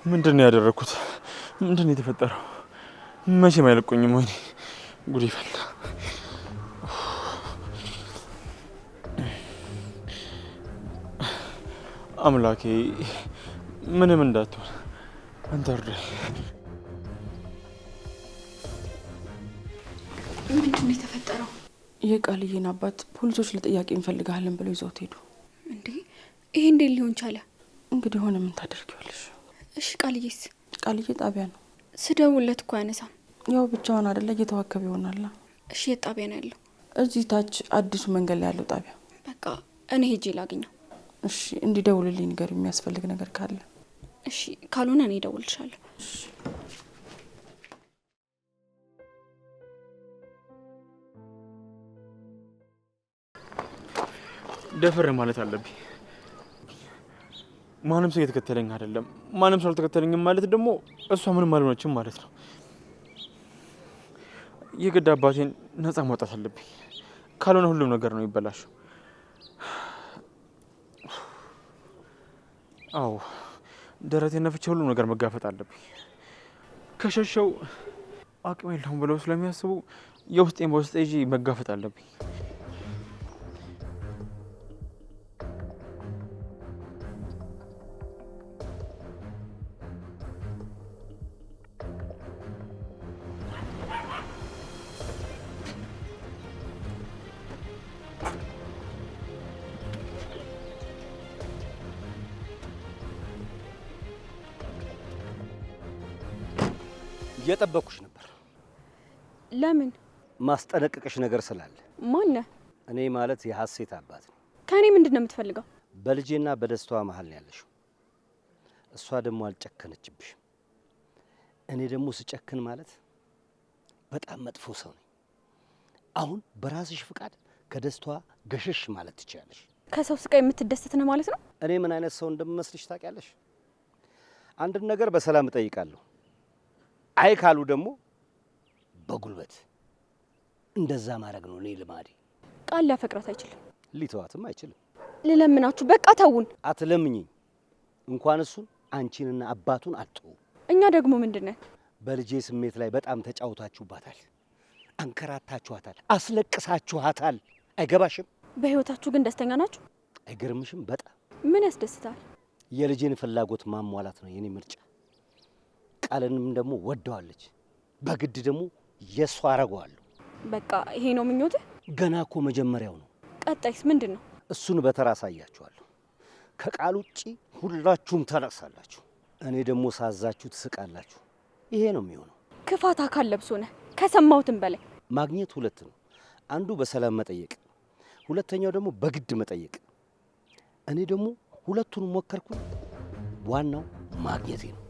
ምንድነው ያደረኩት? ምንድነው የተፈጠረው? መቼም አይለቁኝም። ወይኔ ጉድ ይፈላ። አምላኬ ምንም እንዳትሆን አንተ እርዳኝ። ምንድነው የተፈጠረው? የቃልዬን አባት ፖሊሶች ለጥያቄ እንፈልጋለን ብለው ይዘውት ሄዱ። እንዴ ይሄ እንዴት ሊሆን ቻለ? እንግዲህ ሆነ ምን ታደርጊዋለሽ? እሺ ቃልዬስ? ቃልዬ ጣቢያ ነው። ስደውልለት እኮ አያነሳም። ያው ብቻውን አይደለ እየተዋከበ ይሆናል። እሺ የት ጣቢያ ነው ያለው? እዚህ ታች አዲሱ መንገድ ላይ ያለው ጣቢያ። በቃ እኔ ሄጄ ላገኘው። እሺ እንዲደውልልኝ ነገር የሚያስፈልግ ነገር ካለ። እሺ ካልሆነ እኔ እደውልልሻለሁ። እሺ ደፈረ ማለት አለብኝ። ማንም ሰው እየተከተለኝ አይደለም። ማንም ሰው አልተከተለኝም ማለት ደግሞ እሷ ምንም አልሆነችም ማለት ነው። የግድ አባቴን ነፃ ማውጣት አለብኝ። ካልሆነ ሁሉም ነገር ነው ይበላሽው። አዎ ደረቴን ነፍቼ ሁሉም ነገር መጋፈጥ አለብኝ። ከሸሸው አቅም የለውም ብለው ስለሚያስቡ የውስጤን በውስጤ ይዤ መጋፈጥ አለብኝ። እየጠበኩሽ ነበር። ለምን? ማስጠነቀቅሽ ነገር ስላለ። ማን? እኔ ማለት የሐሴት አባት ነው። ከኔ ምንድነው የምትፈልገው? በልጄና በደስታዋ መሀል ነው ያለሽው። እሷ ደግሞ አልጨከነችብሽም። እኔ ደግሞ ስጨክን ማለት በጣም መጥፎ ሰው ነኝ። አሁን በራስሽ ፍቃድ ከደስታዋ ገሸሽ ማለት ትችያለሽ። ከሰው ስቃይ የምትደሰት ነው ማለት ነው? እኔ ምን አይነት ሰው እንደምመስልሽ ታውቂያለሽ? አንድን ነገር በሰላም እጠይቃለሁ። አይ ካሉ ደግሞ በጉልበት እንደዛ ማድረግ ነው እኔ ልማዴ። ቃል ሊያፈቅራት አይችልም፣ ሊተዋትም አይችልም። ልለምናችሁ በቃ ተውን። አትለምኚኝ። እንኳን እሱን አንቺንና አባቱን አጥሩ። እኛ ደግሞ ምንድነን? በልጄ ስሜት ላይ በጣም ተጫውታችሁባታል፣ አንከራታችኋታል፣ አስለቅሳችኋታል። አይገባሽም? በህይወታችሁ ግን ደስተኛ ናችሁ? አይገርምሽም? በጣም ምን ያስደስታል? የልጄን ፍላጎት ማሟላት ነው የኔ ምርጫ። ቃልንም ደግሞ ወደዋለች። በግድ ደግሞ የሷ አረጋዋለሁ። በቃ ይሄ ነው ምኞትህ? ገና እኮ መጀመሪያው ነው። ቀጣይስ ምንድነው? እሱን በተራ አሳያችኋለሁ። ከቃል ውጪ ሁላችሁም ታለቅሳላችሁ፣ እኔ ደግሞ ሳዛችሁ ትስቃላችሁ። ይሄ ነው የሚሆነው። ክፋት አካል ለብሶ ነህ ከሰማሁትም በላይ። ማግኘት ሁለት ነው። አንዱ በሰላም መጠየቅ፣ ሁለተኛው ደግሞ በግድ መጠየቅ። እኔ ደግሞ ሁለቱንም ሞከርኩ። ዋናው ማግኘቴ ነው።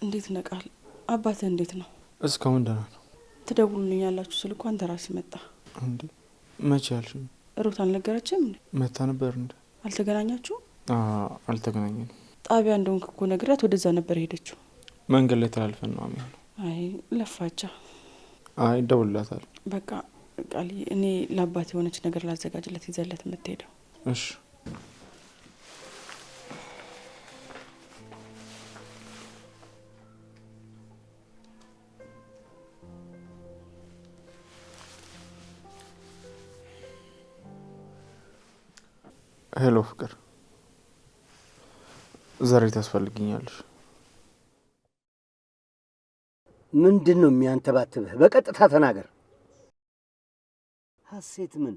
እንዴት ነቃል? አባትህ እንዴት ነው? እስካሁን ደህና ነው። ትደውሉልኛላችሁ ስል እኮ አንተ ራስህ መጣ እንዴ? መቼ ያልሽኝ? ሩት አልነገረችም እንዴ? መታ ነበር እንዴ? አልተገናኛችሁ? አልተገናኘንም። ጣቢያ እንደሆንክ እኮ ነግራት ወደዛ ነበር ሄደችው። መንገድ ላይ ተላልፈን ነው የሚሆነው። አይ ለፋቻ። አይ ደውልላታል። በቃ ቃል እኔ ለአባቴ የሆነች ነገር ላዘጋጅለት ይዘለት የምትሄደው። እሺ ሄሎ ፍቅር፣ ዛሬ ታስፈልጊኛለሽ። ምንድን ነው የሚያንተባትብህ? በቀጥታ ተናገር። ሐሴት ምን?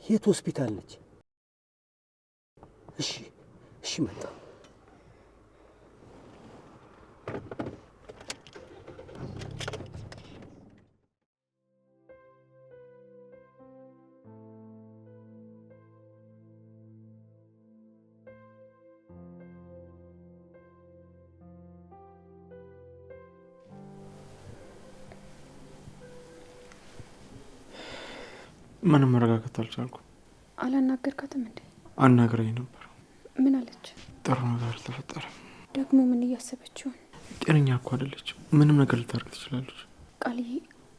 የት ሆስፒታል ነች? እሺ መጣ። ምንም መረጋጋት አልቻልኩም። አላናገርካትም እንዴ? አናግረኝ ነበር። ምን አለች? ጥሩ ነገር አልተፈጠረም። ደግሞ ምን እያሰበች ይሆን? ጤነኛ እኮ አይደለችም። ምንም ነገር ልታደርግ ትችላለች። ቃልዬ፣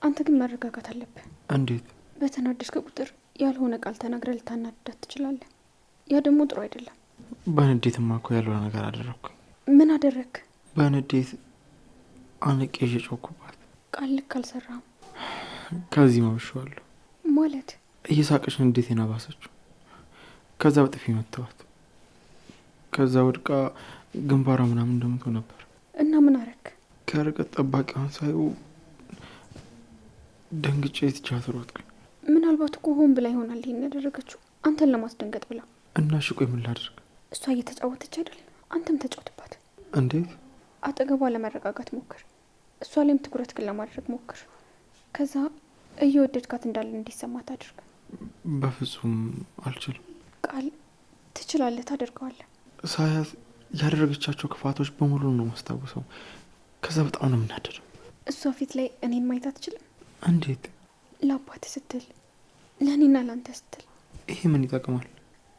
አንተ ግን መረጋጋት አለብህ። እንዴት? በተናደድክ ቁጥር ያልሆነ ቃል ተናግረህ ልታናድዳት ትችላለህ። ያ ደግሞ ጥሩ አይደለም። በንዴትማ እኮ ያልሆነ ነገር አደረግኩ። ምን አደረግክ? በንዴት አንቄ እየጮኩባት። ቃል ልክ አልሰራም። ከዚህ መብሸዋለሁ ማለት እየሳቀች ንዴቴን አባሰችው። ከዛ በጥፊ መተዋት። ከዛ ወድቃ ግንባሯ ምናምን እንደምቶ ነበር። እና ምን አረክ? ከርቀት ጠባቂዋን ሳይው ደንግጬ ትቻት ሮጥኩኝ። ምናልባት እኮ ሆን ብላ ይሆናል ይሄን ያደረገችው፣ አንተን ለማስደንገጥ ብላ። እና እሺ ቆይ ምን ላድርግ? እሷ እየተጫወተች አይደል? አንተም ተጫወትባት። እንዴት? አጠገቧ ለመረጋጋት ሞክር። እሷ ላይም ትኩረት ግን ለማድረግ ሞክር። ከዛ እየወደድካት እንዳለ እንዲሰማት አድርግ። በፍጹም አልችልም። ቃል ትችላለህ፣ ታደርገዋለህ። ሳያት ያደረገቻቸው ክፋቶች በሙሉ ነው ማስታወሰው። ከዛ በጣም ነው የምናደደው። እሷ ፊት ላይ እኔን ማየት አትችልም። እንዴት? ለአባት ስትል፣ ለእኔና ለአንተ ስትል። ይሄ ምን ይጠቅማል?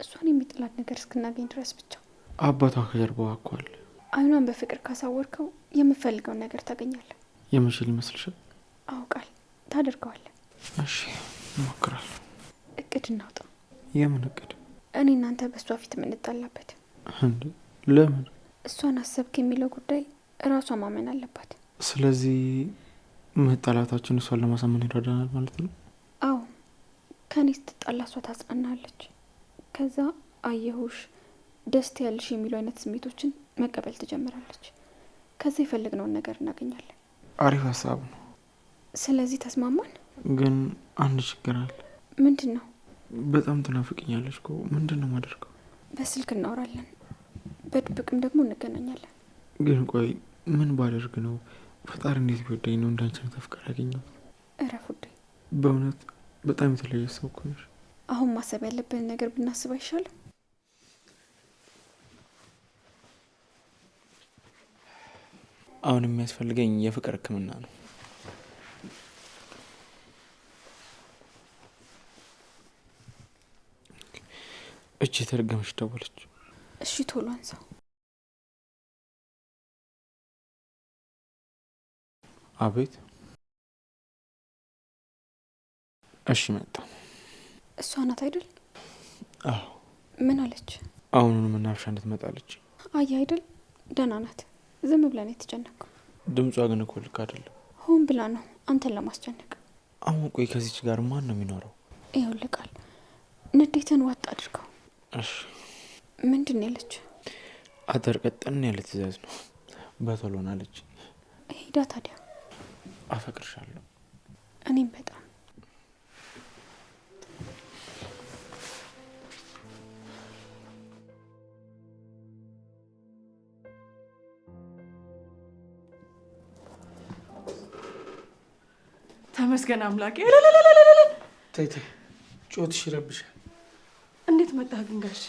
እሷን የሚጥላት ነገር እስክናገኝ ድረስ ብቻ። አባቷ ከጀርባዋ እኮ አለ። አይኗን በፍቅር ካሳወርከው የምፈልገውን ነገር ታገኛለህ። የምችል ይመስልሻል? አውቃል፣ ታደርገዋለህ። እሺ እሞክራለሁ። እቅድ እናውጣ። የምን እቅድ? እኔ እናንተ በእሷ ፊት የምንጣላበት። እንዴ ለምን? እሷን አሰብክ የሚለው ጉዳይ እራሷ ማመን አለባት። ስለዚህ መጣላታችን እሷን ለማሳመን ይረዳናል ማለት ነው? አዎ፣ ከኔ ስትጣላ እሷ ታጽናናለች። ከዛ አየሁሽ፣ ደስታ ያለሽ የሚሉ አይነት ስሜቶችን መቀበል ትጀምራለች። ከዛ የፈለግነውን ነገር እናገኛለን። አሪፍ ሀሳብ ነው። ስለዚህ ተስማማን። ግን አንድ ችግር አለ። ምንድን ነው? በጣም ትናፍቅኛለች እኮ። ምንድን ነው ማደርገው? በስልክ እናወራለን፣ በድብቅም ደግሞ እንገናኛለን። ግን ቆይ ምን ባደርግ ነው ፈጣሪ እንዴት ቢወደኝ ነው እንዳንቺ አይነት አፍቃሪ ያገኘው? እረፍ ውዴ። በእውነት በጣም የተለየ ሰው እኮ ነሽ። አሁን ማሰብ ያለብን ነገር ብናስብ አይሻልም? አሁን የሚያስፈልገኝ የፍቅር ሕክምና ነው። እቺ የተረገመች ደወለች። እሺ ቶሎ አንሳው። አቤት። እሺ መጣ። እሷ ናት አይደል? አዎ። ምን አለች? አሁኑን መናፈሻ እንድትመጣለች። አየ አይደል? ደህና ናት። ዝም ብላ ነው የተጨነቀው። ድምጿ ግን እኮ ልክ አይደለም። ሆን ብላ ነው አንተን ለማስጨነቅ። አሁን ቆይ ከዚች ጋር ማን ነው የሚኖረው? ይኸውልህ ቃል፣ ንዴትን ዋጥ አድርገው። እሺ። ምንድን ነው ያለች? አጠር ቀጠን ያለ ትእዛዝ ነው። በቶሎ ና አለች። ሄዳ ታዲያ። አፈቅርሻለሁ። እኔም በጣም። ተመስገን አምላኬ። ተይ ተይ፣ ጮትሽ ይረብሻል። እንዴት መጣህ ግን ጋሼ?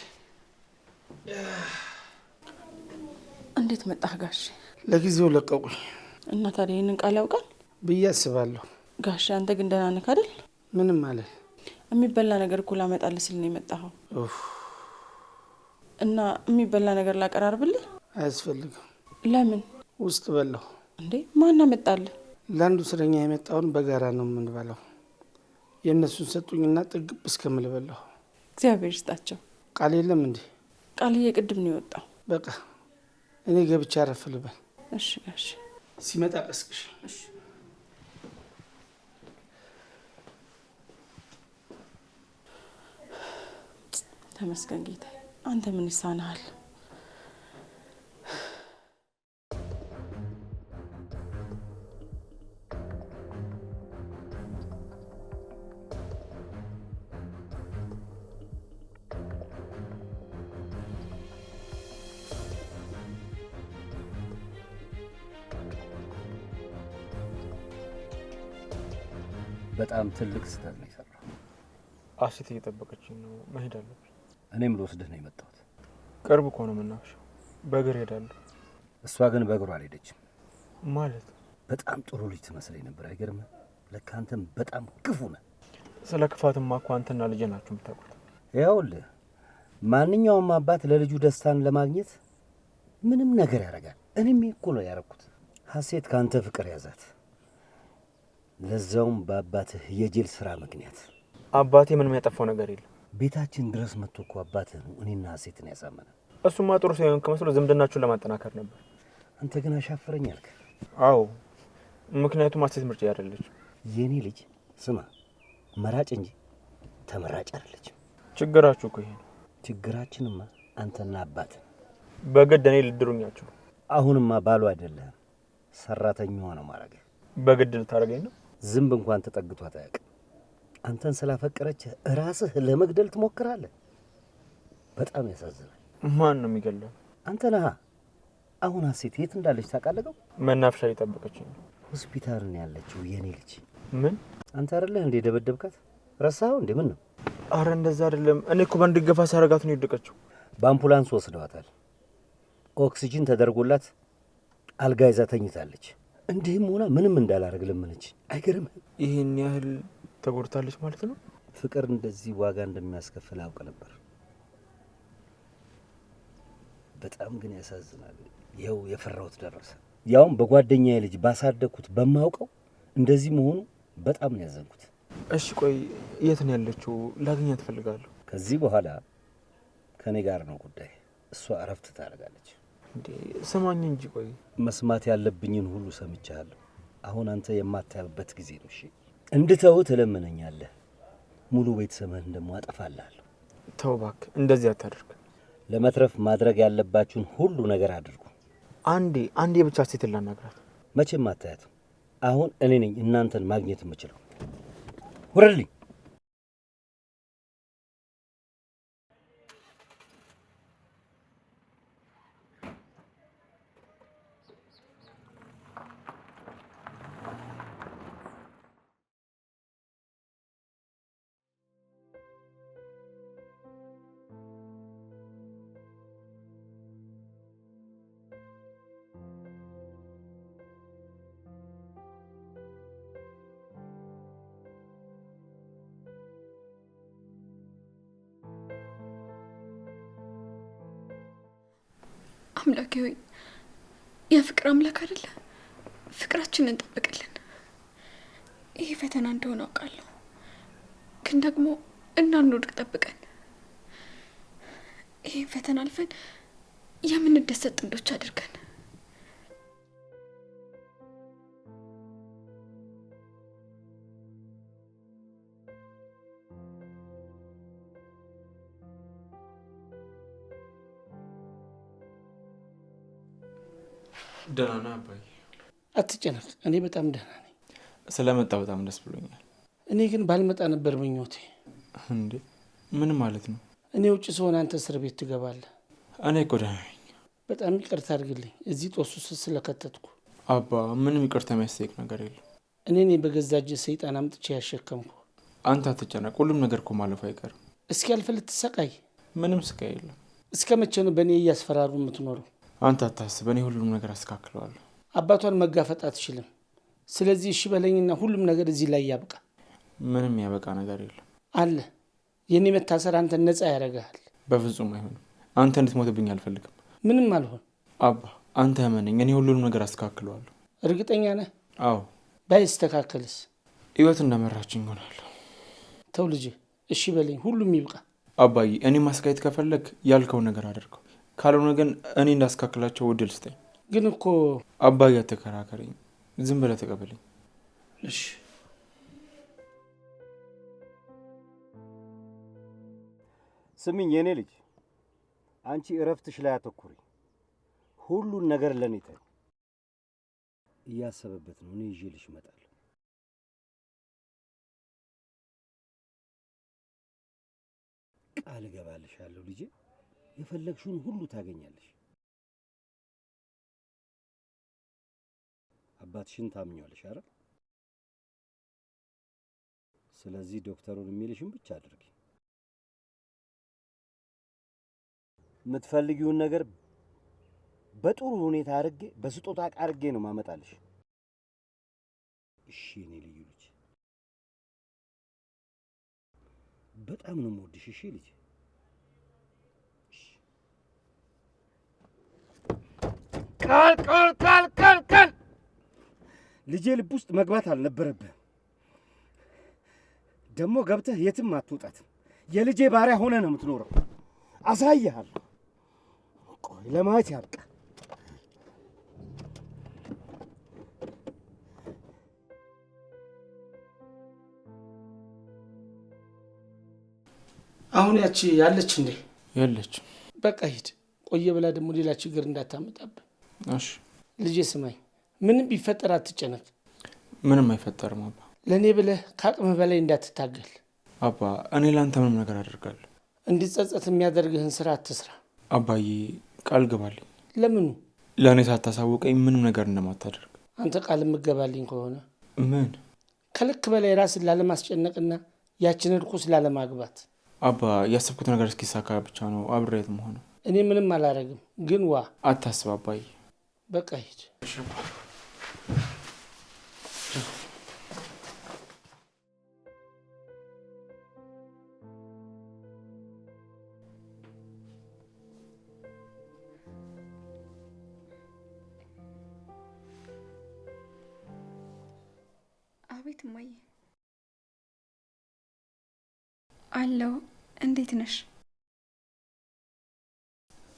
እንዴት መጣህ ጋሼ? ለጊዜው ለቀቁኝ። እና ታዲያ ይህንን ቃል ያውቃል ብዬ አስባለሁ። ጋሼ አንተ ግን ደህና ነህ አይደል? ምንም አለ። የሚበላ ነገር እኮ ላመጣልህ ስል ነው የመጣኸው። እና የሚበላ ነገር ላቀራርብልህ? አያስፈልግም። ለምን? ውስጥ በላሁ። እንዴ ማን አመጣልህ? ለአንዱ እስረኛ የመጣውን በጋራ ነው የምንበላው። የእነሱን ሰጡኝና ጥግብ እስከምል በላሁ። እግዚአብሔር ይስጣቸው። ቃል የለም እንዴ? ቃልዬ ቅድም ነው የወጣው። በቃ እኔ ገብቻ አረፍ ልበል። እሺ ጋሼ። ሲመጣ ቀስቅሽ። እሺ። ተመስገን ጌታዬ። አንተ ምን ይሳናሃል? በጣም ትልቅ ስህተት ነው የሰራው። አሴት እየጠበቀችኝ ነው፣ መሄድ አለብኝ። እኔም ልወስድህ ነው የመጣሁት። ቅርብ እኮ ነው የምናፍሸው፣ በእግር ሄዳለሁ። እሷ ግን በእግሯ አልሄደችም። ማለት በጣም ጥሩ ልጅ ትመስለኝ ነበር። አይገርምም? ለካ አንተም በጣም ክፉ ነህ። ስለ ክፋትማ እኮ አንተና ልጄ ናችሁ የምታውቁት። ይኸውልህ ማንኛውም አባት ለልጁ ደስታን ለማግኘት ምንም ነገር ያደርጋል። እኔም እኮ ነው ያደረኩት። ሀሴት ካንተ ፍቅር ያዛት፣ ለዛውም በአባትህ የጄል ስራ ምክንያት። አባቴ ምንም ያጠፋው ነገር የለም። ቤታችን ድረስ መጥቶ እኮ አባትህ ነው እኔና ሀሴትን ያሳመነ። እሱማ ጥሩ ሳይሆን ከመስሎ ዝምድናችሁን ለማጠናከር ነበር። አንተ ግን አሻፈረኝ አልክ። አዎ ምክንያቱም ሀሴት ምርጫ አይደለች። የኔ ልጅ ስማ፣ መራጭ እንጂ ተመራጭ አይደለችም። ችግራችሁ እኮ ይሄ ነው። ችግራችንማ አንተና አባትህ በግድ እኔ ልድሩኛችሁ። አሁንማ ባሉ አይደለህም፣ ሰራተኛዋ ነው ማረግ። በግድ ልታደርገኝ ነው? ዝንብ እንኳን ተጠግቷት አያውቅም። አንተን ስላፈቀረች ራስህ ለመግደል ትሞክራለህ። በጣም ያሳዝናል። ማን ነው የሚገለው? አንተ ነህ። አሁን ሀሴት የት እንዳለች ታውቃለህ? መናፈሻ እየጠበቀችኝ ነው። ሆስፒታል ነው ያለችው የኔ ልጅ። ምን? አንተ አይደለህ እንዴ ደበደብካት? ረሳኸው እንዴ? ምን ነው? አረ እንደዛ አይደለም። እኔ እኮ በእንድገፋ ሳረጋት ነው የወደቀችው። በአምቡላንስ ወስደዋታል። ኦክሲጅን ተደርጎላት አልጋ ይዛ ተኝታለች። እንዲህም ሆና ምንም እንዳላረግ ለመነች። አይገርምህም? ይሄን ያህል ተጎድታለች ማለት ነው? ፍቅር እንደዚህ ዋጋ እንደሚያስከፍል አውቅ ነበር። በጣም ግን ያሳዝናል። ይኸው የፈራሁት ደረሰ። ያውም በጓደኛዬ ልጅ ባሳደግኩት በማውቀው እንደዚህ መሆኑ በጣም ነው ያዘንኩት። እሺ ቆይ የት ነው ያለችው? ላገኛት እፈልጋለሁ። ከዚህ በኋላ ከኔ ጋር ነው ጉዳይ። እሷ እረፍት ታደርጋለች። እንዴ ስማኝ እንጂ ቆይ። መስማት ያለብኝን ሁሉ ሰምቻለሁ። አሁን አንተ የማታያበት ጊዜ ነው። እሺ እንድተው ትለምነኛለህ። ሙሉ ቤተሰብህን ደግሞ አጠፋልሃለሁ። ተው እባክህ፣ እንደዚህ አታድርግ። ለመትረፍ ማድረግ ያለባችሁን ሁሉ ነገር አድርጉ። አንዴ ብቻ ሴት ላናግራት። መቼም አታያትም። አሁን እኔ ነኝ እናንተን ማግኘት የምችለው። ውረድልኝ። አምላኬ ሆይ የፍቅር አምላክ አይደለ? ፍቅራችንን እንጠብቅልን። ይሄ ፈተና እንደሆነ አውቃለሁ፣ ግን ደግሞ እንዳንወድቅ ጠብቀን። ይሄን ፈተና አልፈን የምንደሰት ጥንዶች አድርገን። ደህና ነህ አባዬ? አትጨነቅ፣ እኔ በጣም ደህና ነኝ። ስለመጣ በጣም ደስ ብሎኛል። እኔ ግን ባልመጣ ነበር ምኞቴ። እንዴ ምን ማለት ነው? እኔ ውጭ ስሆን አንተ እስር ቤት ትገባለህ። እኔ እኮ ደህና ነኝ። በጣም ይቅርታ አድርግልኝ እዚህ ጦስ ውስጥ ስለከተትኩ። አባ ምንም ይቅርታ የሚያስጠይቅ ነገር የለም። እኔ በገዛ እጄ ሰይጣን አምጥቼ ያሸከምኩ። አንተ አትጨነቅ፣ ሁሉም ነገር እኮ ማለፉ አይቀርም። እስኪ ያልፍ ልትሰቃይ? ምንም ስቃይ የለም። እስከ መቼ ነው በእኔ እያስፈራሩ የምትኖረው? አንተ አታስብ፣ እኔ ሁሉንም ነገር አስተካክለዋለሁ። አባቷን መጋፈጥ አትችልም። ስለዚህ እሺ በለኝና ሁሉም ነገር እዚህ ላይ ያብቃ። ምንም ያበቃ ነገር የለም አለ። የኔ መታሰር አንተ ነፃ ያደርግሃል። በፍጹም አይሆንም። አንተ እንድትሞትብኝ አልፈልግም። ምንም አልሆን። አባ አንተ እመነኝ፣ እኔ ሁሉንም ነገር አስተካክለዋለሁ። እርግጠኛ ነህ? አዎ። ባይስተካከልስ? ህይወት እንደመራችኝ ይሆናለሁ። ተው ልጅ፣ እሺ በለኝ፣ ሁሉም ይብቃ። አባዬ እኔ ማስካየት ከፈለግ ያልከውን ነገር አድርገው፣ ካልሆነ ግን እኔ እንዳስካክላቸው እድል ስጠኝ። ግን እኮ አባዬ አትከራከረኝ፣ ዝም ብለህ ተቀበለኝ። እሺ ስሚኝ የኔ ልጅ፣ አንቺ እረፍትሽ ላይ አተኩሪ። ሁሉን ነገር ለኔ ተይ። እያሰበበት ነው። እኔ ይዤልሽ እመጣለሁ። ቃል እገባልሻለሁ ልጄ፣ የፈለግሽውን ሁሉ ታገኛለሽ። አባትሽን ታምኛለሽ አይደል? ስለዚህ ዶክተሩን የሚልሽን ብቻ አድርጊ። የምትፈልጊውን ነገር በጥሩ ሁኔታ አድርጌ በስጦታ ዕቃ አድርጌ ነው ማመጣልሽ። እሺ የኔ ልዩ ልጅ። በጣም ነው የምወድሽ። እሺ ልጅ ቃል ልጄ ልብ ውስጥ መግባት አልነበረብህም። ደግሞ ገብተህ የትም አትወጣትም። የልጄ ባሪያ ሆነ ነው የምትኖረው። አሳይሃለሁ። ቆይ ለማየት ያብቃ። አሁን ያቺ ያለች እንዴ? የለች። በቃ ሂድ። ቆየ ብላ ደግሞ ሌላ ችግር እንዳታመጣብህ። እሺ ልጄ ስማኝ፣ ምንም ቢፈጠር አትጨነቅ። ምንም አይፈጠርም አባ። ለእኔ ብለህ ከአቅምህ በላይ እንዳትታገል። አባ እኔ ለአንተ ምንም ነገር አደርጋለሁ። እንዲጸጸት የሚያደርግህን ስራ አትስራ። አባዬ ቃል ግባልኝ። ለምኑ? ለእኔ ሳታሳውቀኝ ምንም ነገር እንደማታደርግ። አንተ ቃል የምገባልኝ ከሆነ ምን? ከልክ በላይ ራስን ላለማስጨነቅና ያችን እርኩስ ላለማግባት። አባ ያሰብኩት ነገር እስኪሳካ ብቻ ነው አብሬት መሆኑ። እኔ ምንም አላረግም፣ ግን ዋ አታስብ አባዬ። በቃ ሂድ። አቤት እማዬ። አለው። እንዴት ነሽ?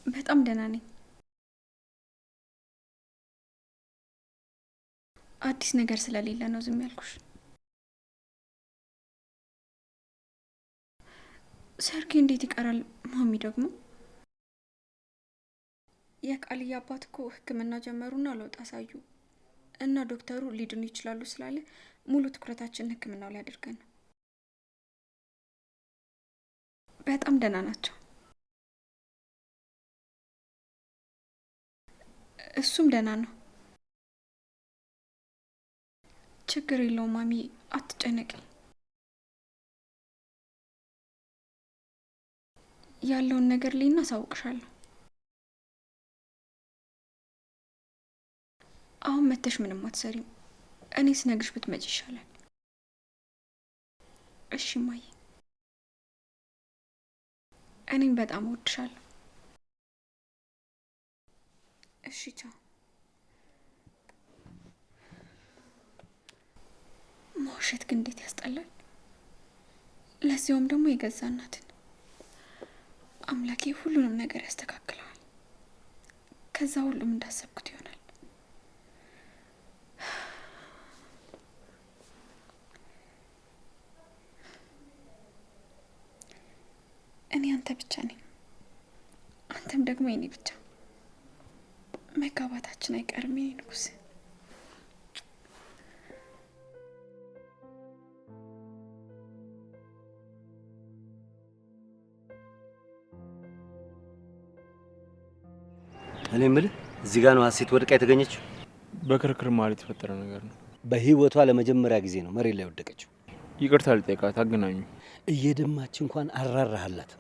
በጣም ደህና ነኝ። አዲስ ነገር ስለሌለ ነው ዝም ያልኩሽ። ሰርጌ እንዴት ይቀራል? ማሚ ደግሞ የቃልዬ አባት እኮ ሕክምና ጀመሩና ለውጥ አሳዩ እና ዶክተሩ ሊድኑ ይችላሉ ስላለ ሙሉ ትኩረታችንን ሕክምናው ላይ አድርገን ነው። በጣም ደህና ናቸው። እሱም ደህና ነው። ችግር የለውም ማሚ፣ አትጨነቂ። ያለውን ነገር ሊና አሳውቅሻለሁ። አሁን መተሽ ምንም አትሰሪም። እኔ ስነግርሽ ብትመጪ ይሻላል። እሺ ማየ፣ እኔም በጣም እወድሻለሁ። እሺ ቻው። መውሸት ግን እንዴት ያስጠላል። ለዚያውም ደግሞ የገዛ እናትን። አምላኬ ሁሉንም ነገር ያስተካክለዋል። ከዛ ሁሉም እንዳሰብኩት ይሆናል። እኔ አንተ ብቻ ነኝ፣ አንተም ደግሞ የኔ ብቻ። መጋባታችን አይቀርም የኔ ንጉስ። እኔ የምልህ እዚህ ጋር ነው ሀሴት ወድቃ የተገኘችው? በክርክር ማለት የተፈጠረ ነገር ነው። በህይወቷ ለመጀመሪያ ጊዜ ነው መሬት ላይ ወደቀችው። ይቅርታ ልጠይቃት፣ አገናኙ። እየደማች እንኳን አራራህላት።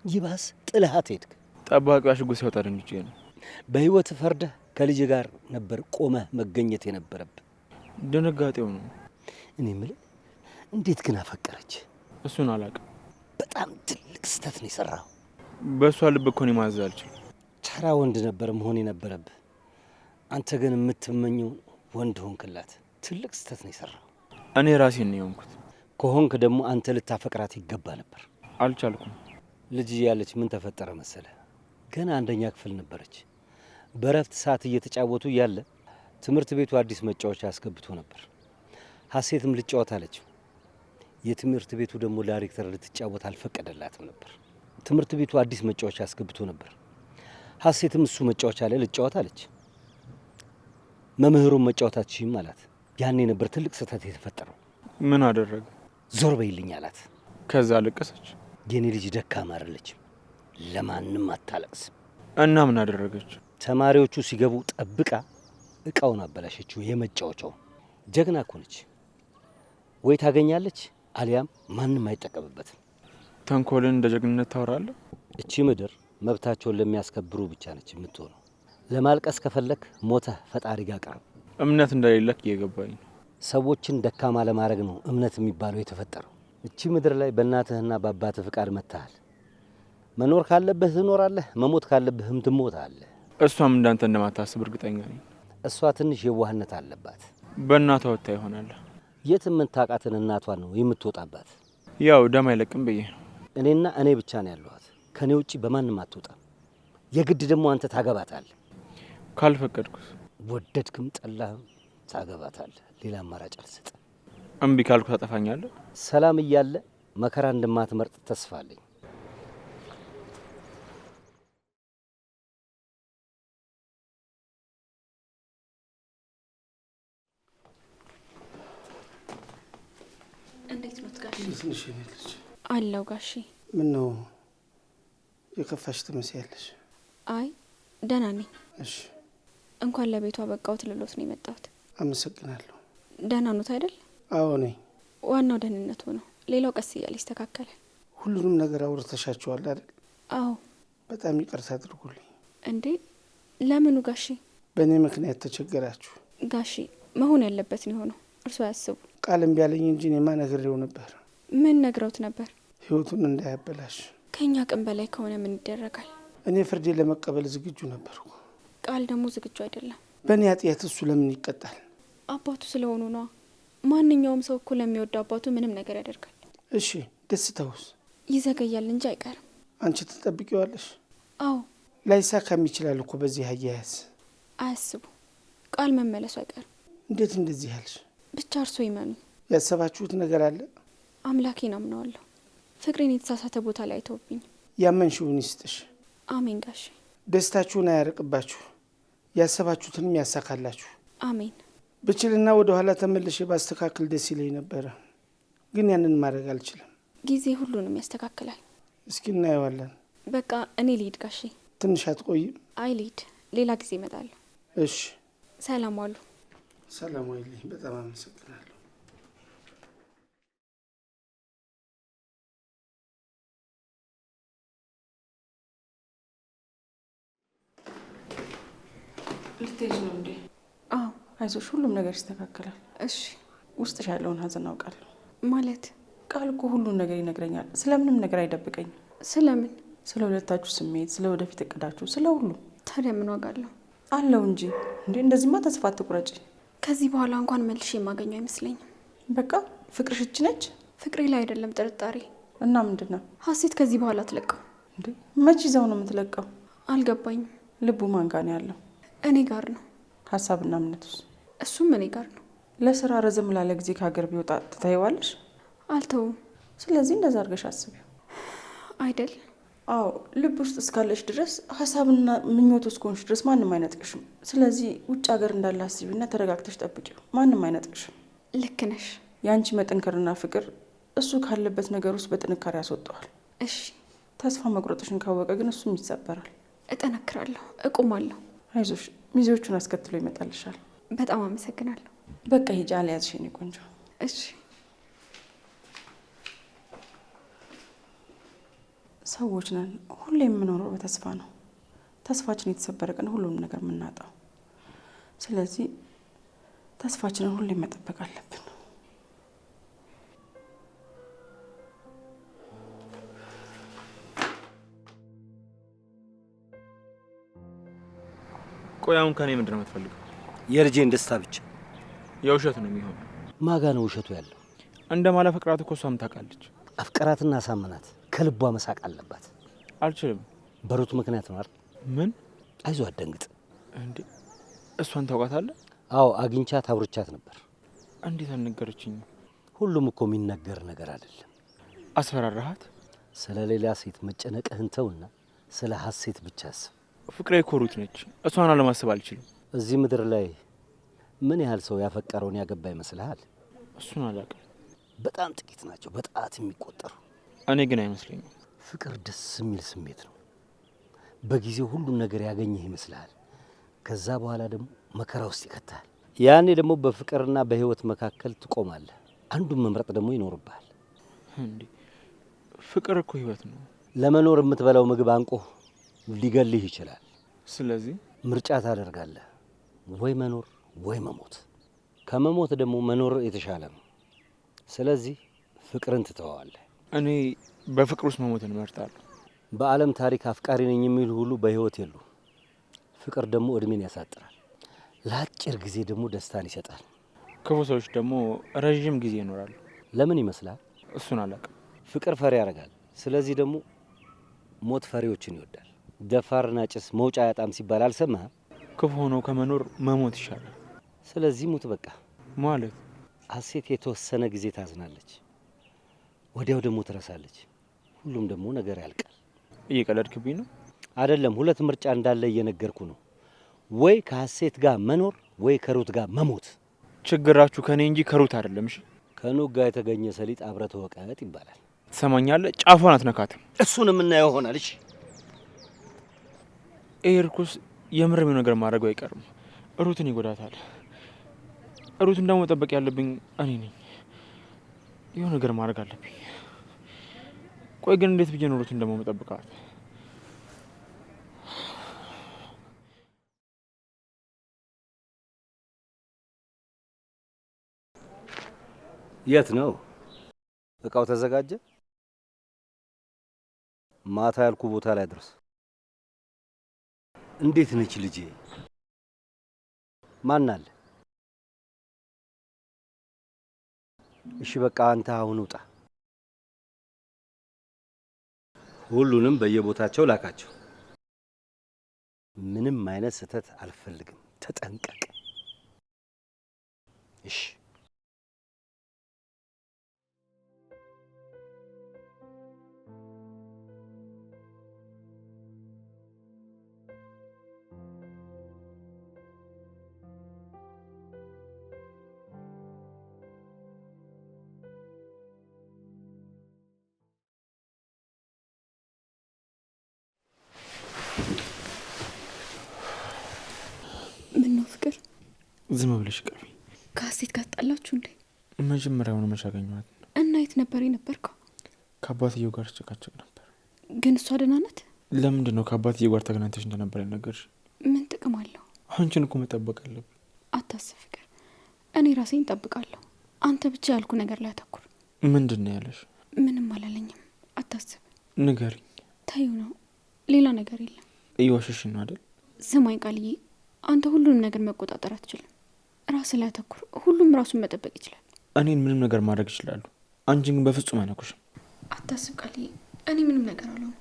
ይባስ ጥልሃት ሄድክ። ጠባቂዋ ሽጉጥ ሲያወጣ ደንግጬ ነው። በህይወት ፈርደህ ከልጅ ጋር ነበር ቆመህ መገኘት የነበረብህ። ድንጋጤው ነው። እኔ የምልህ እንዴት ግን አፈቀረች? እሱን አላውቅም። በጣም ትልቅ ስህተት ነው የሰራው። በእሷ ልብ እኮ እኔ ማዘዝ አልችልም። ተራ ወንድ ነበር መሆን የነበረብህ። አንተ ግን የምትመኘው ወንድ ሆንክላት። ትልቅ ስህተት ነው የሰራው። እኔ ራሴን ነው የሆንኩት። ከሆንክ ደግሞ አንተ ልታፈቅራት ይገባ ነበር። አልቻልኩም። ልጅ እያለች ምን ተፈጠረ መሰለ? ገና አንደኛ ክፍል ነበረች። በረፍት ሰዓት እየተጫወቱ እያለ ትምህርት ቤቱ አዲስ መጫወቻ አስገብቶ ነበር። ሀሴትም ልጫወት አለችው። የትምህርት ቤቱ ደግሞ ዳይሬክተር ልትጫወት አልፈቀደላትም ነበር። ትምህርት ቤቱ አዲስ መጫወቻ አስገብቶ ነበር። ሀሴትም እሱ መጫወቻ ላይ ልጫወት አለች። መምህሩን መጫወታችም አላት። ያኔ ነበር ትልቅ ስህተት የተፈጠረው። ምን አደረገ? ዞር በይልኝ አላት። ከዛ አለቀሰች። የኔ ልጅ ደካማ አይደለችም፣ ለማንም አታለቅስም። እና ምን አደረገች? ተማሪዎቹ ሲገቡ ጠብቃ እቃውን አበላሸችው። የመጫወቻው ጀግና እኮ ነች። ወይ ታገኛለች አሊያም ማንም አይጠቀምበትም። ተንኮልን እንደ ጀግንነት ታወራለህ? እቺ ምድር መብታቸውን ለሚያስከብሩ ብቻ ነች የምትሆነው። ለማልቀስ ከፈለክ ሞተህ ፈጣሪ ጋር ቀርብ። እምነት እንደሌለክ እየገባኝ ነው። ሰዎችን ደካማ ለማድረግ ነው እምነት የሚባለው የተፈጠረው። እቺ ምድር ላይ በእናትህና በአባትህ ፍቃድ መጥተሃል። መኖር ካለብህ ትኖራለህ፣ መሞት ካለብህም ትሞታለህ። እሷም እንዳንተ እንደማታስብ እርግጠኛ ነኝ። እሷ ትንሽ የዋህነት አለባት። በእናቷ ወጥታ ይሆናል። የት የምታውቃትን እናቷን ነው የምትወጣባት? ያው ደም አይለቅም ብዬ ነው። እኔና እኔ ብቻ ነው ያለኋት። ከኔ ውጪ በማንም አትወጣም። የግድ ደግሞ አንተ ታገባታለህ። ካልፈቀድኩስ? ወደድክም ጠላህም ታገባታለህ። ሌላ አማራጭ አልሰጥም። እምቢ ካልኩ ታጠፋኛለህ። ሰላም እያለ መከራ እንደማትመርጥ ተስፋ አለኝ። እንዴት ነው ጋሽ? ትንሽ ልጅ አለው ጋሺ። ምን ነው የከፋሽ ትመስያለሽ? አይ ደህና ነኝ። እሺ እንኳን ለቤቱ አበቃዎት ልሎት ነው የመጣሁት። አመሰግናለሁ። ደህና ኖት አይደል? አዎ ነኝ። ዋናው ደህንነቱ ነው። ሌላው ቀስ እያለ ይስተካከላል። ሁሉንም ነገር አውርተሻቸዋል አይደል? አዎ። በጣም ይቅርታ አድርጉልኝ። እንዴ ለምኑ ጋሺ? በእኔ ምክንያት ተቸገራችሁ? ጋሺ መሆን ያለበት ነው የሆነው። እርሱ አያስቡ። ቃል እምቢ አለኝ እንጂ እኔማ ነግሬው ነበር። ምን ነግረውት ነበር? ህይወቱን እንዳያበላሽ። ከኛ አቅም በላይ ከሆነ ምን ይደረጋል? እኔ ፍርዴ ለመቀበል ዝግጁ ነበርኩ። ቃል ደግሞ ዝግጁ አይደለም። በእኔ ኃጢአት እሱ ለምን ይቀጣል? አባቱ ስለሆኑ ነዋ። ማንኛውም ሰው እኮ ለሚወደው አባቱ ምንም ነገር ያደርጋል። እሺ ደስታውስ? ይዘገያል እንጂ አይቀርም። አንቺ ትጠብቂዋለሽ? አዎ። ላይሳካም ይችላል እኮ በዚህ አያያዝ። አያስቡ። ቃል መመለሱ አይቀርም። እንዴት እንደዚህ ያልሽ? ብቻ እርሶ ይመኑ። ያሰባችሁት ነገር አለ? አምላኬን አምነዋለሁ። ፍቅሬን የተሳሳተ ቦታ ላይ አይተውብኝ። ያመንሽውን ይስጥሽ። አሜን ጋሽ። ደስታችሁን አያርቅባችሁ፣ ያሰባችሁትንም ያሳካላችሁ። አሜን። ብችልና ወደ ኋላ ተመልሼ ባስተካክል ደስ ይለኝ ነበረ፣ ግን ያንን ማድረግ አልችልም። ጊዜ ሁሉንም ያስተካክላል። እስኪ እናየዋለን። በቃ እኔ ልሂድ ጋሼ። ትንሽ አትቆይም? አይ ልሂድ፣ ሌላ ጊዜ እመጣለሁ። እሺ። ሰላም ዋሉ። ሰላም ዋይልኝ። በጣም አመሰግናለሁ። ልትሄጂ ነው እንዴ? አዎ። አይዞሽ፣ ሁሉም ነገር ይስተካከላል። እሺ። ውስጥሽ ያለውን ሀዘን አውቃለሁ። ማለት? ቃል እኮ ሁሉን ነገር ይነግረኛል። ስለምንም ነገር አይደብቀኝም። ስለምን? ስለ ሁለታችሁ ስሜት፣ ስለ ወደፊት እቅዳችሁ፣ ስለ ሁሉም። ታዲያ ምን ዋጋ አለው? አለው እንጂ እንዴ። እንደዚህማ ተስፋ አትቁረጪ። ከዚህ በኋላ እንኳን መልሼ የማገኘው አይመስለኝም። በቃ ፍቅርሽ እች ነች። ፍቅሬ ላይ አይደለም ጥርጣሬ። እና ምንድን ነው? ሀሴት ከዚህ በኋላ አትለቀው። እንዴ መች ይዘው ነው የምትለቀው? አልገባኝም። ልቡ ማን ጋር ነው ያለው? እኔ ጋር ነው። ሀሳብና እምነቱስ? እሱም እኔ ጋር ነው። ለስራ ረዘም ላለ ጊዜ ከሀገር ቢወጣ ትታይዋለሽ? አልተውም። ስለዚህ እንደዛ አድርገሽ አስቢው አይደል? አዎ፣ ልብ ውስጥ እስካለሽ ድረስ ሀሳብና ምኞት ውስጥ ከሆንሽ ድረስ ማንም አይነጥቅሽም። ስለዚህ ውጭ ሀገር እንዳለ አስቢና ተረጋግተሽ ጠብቂው። ማንም አይነጥቅሽም። ልክ ነሽ። የአንቺ መጠንከርና ፍቅር እሱ ካለበት ነገር ውስጥ በጥንካሬ ያስወጣዋል። እሺ። ተስፋ መቁረጥሽን ካወቀ ግን እሱም ይሰበራል። እጠነክራለሁ፣ እቆማለሁ። አይዞሽ፣ ሚዜዎቹን አስከትሎ ይመጣልሻል። በጣም አመሰግናለሁ። በቃ ሂጂ፣ አልያዝሽ የኔ ቆንጆ። እሺ። ሰዎች ነን። ሁሌ የምኖረው በተስፋ ነው። ተስፋችን የተሰበረ ቀን ሁሉንም ነገር የምናጣው። ስለዚህ ተስፋችንን ሁሌ መጠበቅ አለብን። ቆይ አሁን ከኔ ምንድን ነው የምትፈልገው? የልጄን ደስታ ብቻ። የውሸት ነው የሚሆነው። ማጋ ነው ውሸቱ ያለው? እንደ ማላ ፍቅራት እኮ እሷም ታውቃለች። አፍቀራትና አሳምናት። ከልቧ መሳቅ አለባት። አልችልም። በሩት ምክንያት ነው አይደል? ምን? አይዞ አትደንግጥ። እንዴ እሷን ታውቃታለህ? አዎ አግኝቻት አውርቻት ነበር። እንዴት አልነገረችኝም? ሁሉም እኮ የሚነገር ነገር አይደለም። አስፈራራሃት? ስለ ሌላ ሴት መጨነቅህን ተውና ስለ ሀሴት ብቻ አስብ። ፍቅሬ እኮ ሩት ነች። እሷን አለማሰብ አልችልም። እዚህ ምድር ላይ ምን ያህል ሰው ያፈቀረውን ያገባ ይመስልሃል? እሱን አላውቅም። በጣም ጥቂት ናቸው፣ በጣት የሚቆጠሩ። እኔ ግን አይመስለኝም። ፍቅር ደስ የሚል ስሜት ነው። በጊዜው ሁሉን ነገር ያገኘህ ይመስልሃል። ከዛ በኋላ ደግሞ መከራ ውስጥ ይከታል። ያኔ ደግሞ በፍቅርና በህይወት መካከል ትቆማለህ። አንዱን መምረጥ ደግሞ ይኖርብሃል። እንዴ ፍቅር እኮ ህይወት ነው። ለመኖር የምትበላው ምግብ አንቆ ሊገልህ ይችላል። ስለዚህ ምርጫ ታደርጋለህ፣ ወይ መኖር ወይ መሞት። ከመሞት ደግሞ መኖር የተሻለ ነው። ስለዚህ ፍቅርን ትተዋዋለህ። እኔ በፍቅር ውስጥ መሞትን እመርጣለሁ። በዓለም ታሪክ አፍቃሪ ነኝ የሚሉ ሁሉ በህይወት የሉ። ፍቅር ደግሞ እድሜን ያሳጥራል፣ ለአጭር ጊዜ ደግሞ ደስታን ይሰጣል። ክፉ ሰዎች ደግሞ ረዥም ጊዜ ይኖራሉ። ለምን ይመስላል? እሱን አላውቅም። ፍቅር ፈሪ ያደርጋል። ስለዚህ ደግሞ ሞት ፈሪዎችን ይወዳል። ደፋርና ጭስ መውጫ ያጣም ሲባል አልሰማህም? ክፉ ሆኖ ከመኖር መሞት ይሻላል። ስለዚህ ሙት በቃ። ማለት ሀሴት የተወሰነ ጊዜ ታዝናለች፣ ወዲያው ደግሞ ትረሳለች። ሁሉም ደግሞ ነገር ያልቃል። እየቀለድክብኝ ነው? አይደለም፣ ሁለት ምርጫ እንዳለ እየነገርኩ ነው። ወይ ከሀሴት ጋር መኖር ወይ ከሩት ጋር መሞት። ችግራችሁ ከኔ እንጂ ከሩት አይደለም። እሺ፣ ከኑግ ጋር የተገኘ ሰሊጥ አብረህ ተወቀጥ ይባላል። ትሰማኛለህ? ጫፏን አትነካትም። እሱን የምናየው ሆናል። እሺ፣ ይሄ እርኩስ የምርም ነገር ማድረጉ አይቀርም። ሩትን ይጎዳታል። ሩትን ደግሞ መጠበቅ ያለብኝ እኔ ነኝ። የሆነ ነገር ማድረግ አለብኝ። ቆይ ግን እንዴት ብዬ ነው ሩትን ደግሞ መጠብቃት? የት ነው እቃው? ተዘጋጀ? ማታ ያልኩ ቦታ ላይ ድረስ። እንዴት ነች ልጄ? ማን አለ? እሺ በቃ አንተ አሁን ውጣ። ሁሉንም በየቦታቸው ላካቸው። ምንም አይነት ስህተት አልፈልግም። ተጠንቀቅ። እሺ። ምን ነው ፍቅር? ዝም ብለሽ ቅርቢ። ከሀሴት ጋር ተጣላችሁ እንዴ? መጀመሪያውኑ መች አገኘኋት? እና የት ነበር የነበርከው? ከአባትየው ጋር ስጨቃጨቅ ነበር። ግን እሷ ደህና ናት? ለምንድን ነው ከአባትየው ጋር ተገናኝተሽ እንደነበር ያልነገርሽ? ምን ጥቅም አለው? አንቺን እኮ መጠበቅ አለብኝ። አታስብ ፍቅር፣ እኔ ራሴን እጠብቃለሁ። አንተ ብቻ ያልኩ ነገር ላይ አተኩር። ምንድን ነው ያለሽ? ምንም አላለኝም፣ አታስብ። ንገሪኝ። ታዩ ነው፣ ሌላ ነገር የለም። እየዋሸሽኝ ነው አይደል? ስማኝ ቃልዬ፣ አንተ ሁሉንም ነገር መቆጣጠር አትችልም። ራስ ላይ አተኩር። ሁሉም ራሱን መጠበቅ ይችላል። እኔን ምንም ነገር ማድረግ ይችላሉ፣ አንቺን ግን በፍጹም አይነኩሽም። አታስብ ቃልዬ፣ እኔ ምንም ነገር አልሆንም።